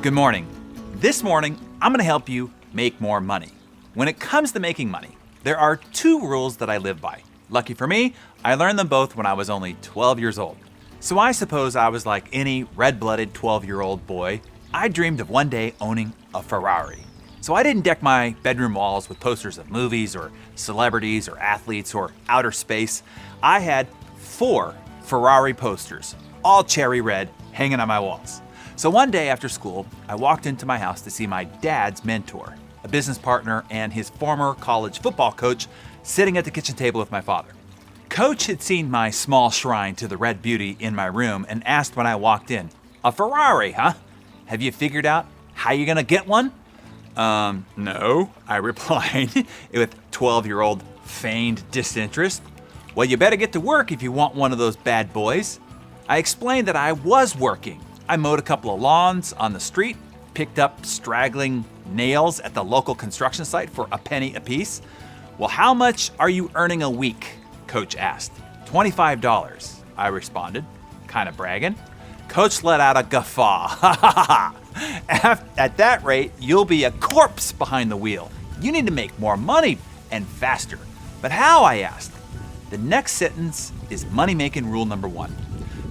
Good morning. This morning, I'm going to help you make more money. When it comes to making money, there are two rules that I live by. Lucky for me, I learned them both when I was only 12 years old. So I suppose I was like any red-blooded 12-year-old boy. I dreamed of one day owning a Ferrari. So I didn't deck my bedroom walls with posters of movies or celebrities or athletes or outer space. I had 4 Ferrari posters, all cherry red, hanging on my walls. So one day after school, I walked into my house to see my dad's mentor, a business partner and his former college football coach, sitting at the kitchen table with my father. Coach had seen my small shrine to the red beauty in my room and asked when I walked in, "A Ferrari, huh? Have you figured out how you're gonna get one?" No, I replied with 12-year-old feigned disinterest. "Well, you better get to work if you want one of those bad boys." I explained that I was working. I mowed a couple of lawns on the street, picked up straggling nails at the local construction site for a penny apiece. "Well, how much are you earning a week?" Coach asked. $25, I responded, kind of bragging. Coach let out a guffaw. "At that rate, you'll be a corpse behind the wheel. You need to make more money and faster." "But how?" I asked. The next sentence is money-making rule number 1.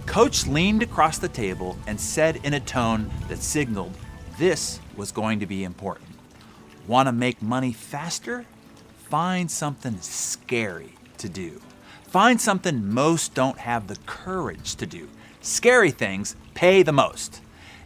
Coach leaned across the table and said in a tone that signaled this was going to be important. "Want to make money faster? Find something scary to do. Find something most don't have the courage to do. Scary things pay the most."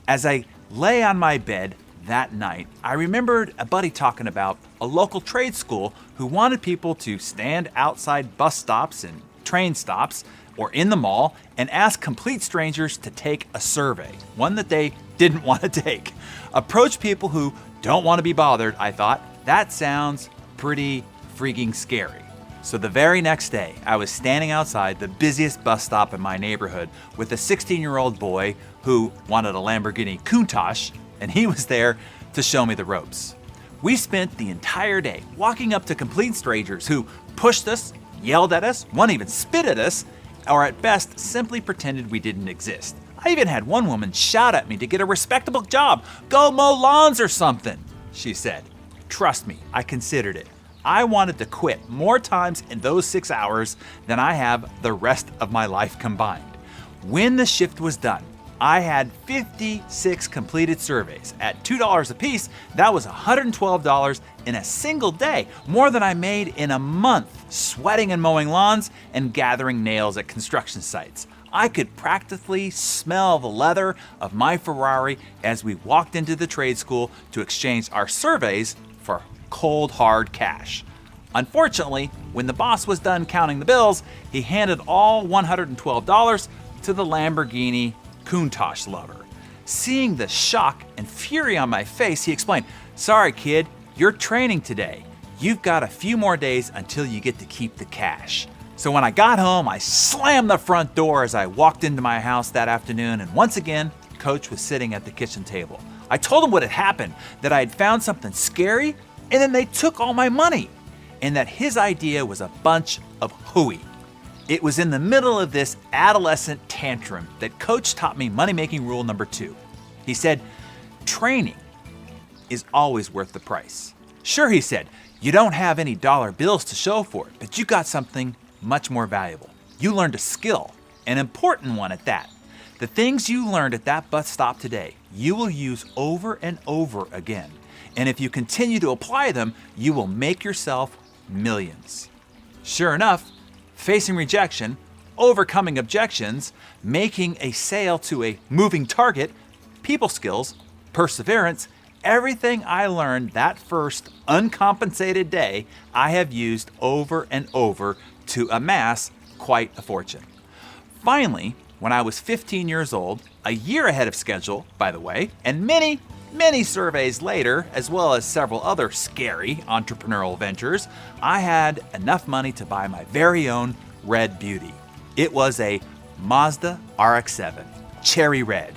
As I lay on my bed that night, I remembered a buddy talking about a local trade school who wanted people to stand outside bus stops and train stops or in the mall and ask complete strangers to take a survey, one that they didn't want to take. Approach people who don't want to be bothered, I thought. That sounds pretty freaking scary. So the very next day, I was standing outside the busiest bus stop in my neighborhood with a 16-year-old boy who wanted a Lamborghini Countach, and he was there to show me the ropes. We spent the entire day walking up to complete strangers who pushed us, yelled at us, one even spit at us, or at best simply pretended we didn't exist. I even had one woman shout at me to get a respectable job. "Go mow lawns or something," she said. Trust me, I considered it. I wanted to quit more times in those 6 hours than I have the rest of my life combined. When the shift was done, I had 56 completed surveys. At $2 a piece, that was $112 in a single day, more than I made in a month sweating and mowing lawns and gathering nails at construction sites. I could practically smell the leather of my Ferrari as we walked into the trade school to exchange our surveys for cold, hard cash. Unfortunately, when the boss was done counting the bills, he handed all $112 to the Lamborghini Countach lover. Seeing the shock and fury on my face, he explained, "Sorry, kid, you're training today. You've got a few more days until you get to keep the cash." So when I got home, I slammed the front door as I walked into my house that afternoon, and once again, Coach was sitting at the kitchen table. I told him what had happened, that I had found something scary, and then they took all my money, and that his idea was a bunch of hooey. It was in the middle of this adolescent tantrum that Coach taught me money-making rule number 2. He said, "Training is always worth the price." "Sure," he said, "you don't have any dollar bills to show for it, but you got something much more valuable. You learned a skill, an important one at that. The things you learned at that bus stop today, you will use over and over again. And if you continue to apply them, you will make yourself millions." Sure enough, facing rejection, overcoming objections, making a sale to a moving target, people skills, perseverance, everything I learned that first uncompensated day, I have used over and over to amass quite a fortune. Finally, when I was 15 years old, a year ahead of schedule, by the way, and many surveys later, as well as several other scary entrepreneurial ventures, I had enough money to buy my very own red beauty. It was a Mazda RX-7, cherry red.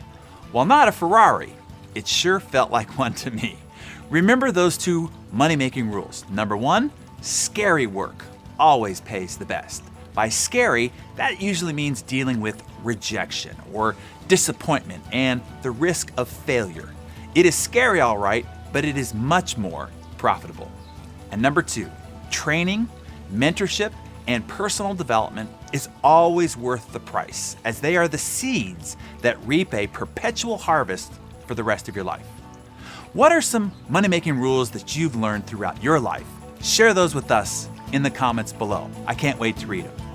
While not a Ferrari, it sure felt like one to me. Remember those 2 money-making rules. Number 1, scary work always pays the best. By scary, that usually means dealing with rejection or disappointment and the risk of failure. It is scary, all right, but it is much more profitable. And number 2, training, mentorship, and personal development is always worth the price, as they are the seeds that reap a perpetual harvest for the rest of your life. What are some money-making rules that you've learned throughout your life? Share those with us in the comments below. I can't wait to read them.